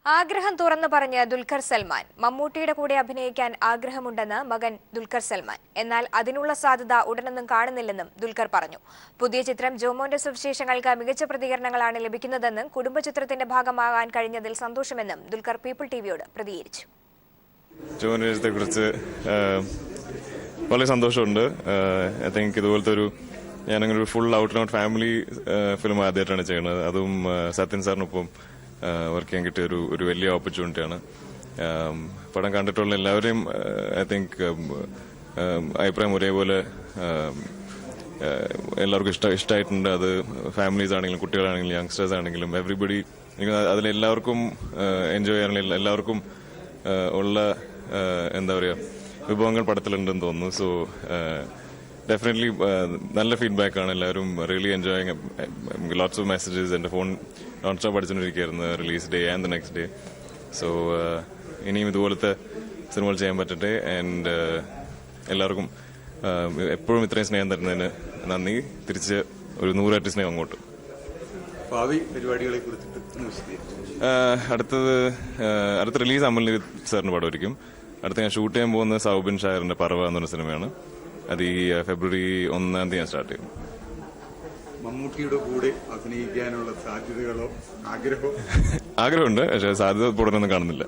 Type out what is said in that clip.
ആഗ്രഹം തുറന്നു പറഞ്ഞ ദുൽഖർ സൽമാൻ. മമ്മൂട്ടിയുടെ കൂടെ അഭിനയിക്കാൻ ആഗ്രഹമുണ്ടെന്ന് മകൻ ദുൽഖർ സൽമാൻ. എന്നാൽ അതിനുള്ള സാധ്യത ഉടനൊന്നും കാണുന്നില്ലെന്നും ദുൽഖർ പറഞ്ഞു. പുതിയ ചിത്രം ജോമോന്റെ സുവിശേഷങ്ങൾക്ക് മികച്ച പ്രതികരണങ്ങളാണ് ലഭിക്കുന്നതെന്നും കുടുംബചിത്രത്തിന്റെ ഭാഗമാകാൻ കഴിഞ്ഞതിൽ സന്തോഷമെന്നും ദുൽഖർ പീപ്പിൾ ടിവിയോട് പ്രതികരിച്ചു. ജോമോനെ കുറിച്ച് വളരെ സന്തോഷമുണ്ട്. ഐ തിങ്ക് ഇതുപോലത്തെ ഞാനങ്ങനെ ഒരു full out and out family film ആദ്യമായിട്ടാണ് ചെയ്യുന്നത്. അതും സത്യൻ സാറിനൊപ്പം വർക്ക് ചെയ്യാൻ കിട്ടിയ ഒരു വലിയ ഓപ്പർച്യൂണിറ്റിയാണ്. പടം കണ്ടിട്ടുള്ള എല്ലാവരെയും ഐ തിങ്ക് അഭിപ്രായം ഒരേപോലെ എല്ലാവർക്കും ഇഷ്ടമായിട്ടുണ്ട്. അത് ഫാമിലീസ് ആണെങ്കിലും കുട്ടികളാണെങ്കിലും യങ്സ്റ്റേഴ്സ് ആണെങ്കിലും എവറിബഡി അതിലെല്ലാവർക്കും എൻജോയ് ചെയ്യാനുള്ള എല്ലാവർക്കും ഉള്ള എന്താ പറയുക വിഭവങ്ങൾ പടത്തിലുണ്ടെന്ന് തോന്നുന്നു. സോ ഡെഫിനറ്റ്ലി നല്ല ഫീഡ്ബാക്ക് ആണ്. എല്ലാവരും really enjoying. Lots of messages. എൻ്റെ ഫോൺ നോൺ സ്റ്റോപ്പ് അടിച്ചുകൊണ്ടിരിക്കുകയായിരുന്നു release day and the next day. So ഇനിയും ഇതുപോലത്തെ സിനിമകൾ ചെയ്യാൻ പറ്റട്ടെ. ആൻഡ് എല്ലാവർക്കും എപ്പോഴും ഇത്രയും സ്നേഹം തരുന്നതിന് നന്ദി. തിരിച്ച് ഒരു 100 ഇരട്ടി സ്നേഹം അങ്ങോട്ട്. ഭാവി പരിപാടികളെ കുറിച്ചിട്ട് അടുത്ത റിലീസ് അമൽ സാറിന് പടമായിരിക്കും. അടുത്ത ഞാൻ ഷൂട്ട് ചെയ്യാൻ പോകുന്ന സൗബിൻ ഷായറിന്റെ പറവ എന്നൊരു സിനിമയാണ്. അത് ഈ ഫെബ്രുവരി 1 ഞാൻ സ്റ്റാർട്ട് ചെയ്യും. മമ്മൂട്ടിയുടെ കൂടെ അഭിനയിക്കാനുള്ള സാധ്യതകളോ ആഗ്രഹമുണ്ട്, പക്ഷേ സാധ്യത ഉടനൊന്നും കാണുന്നില്ല.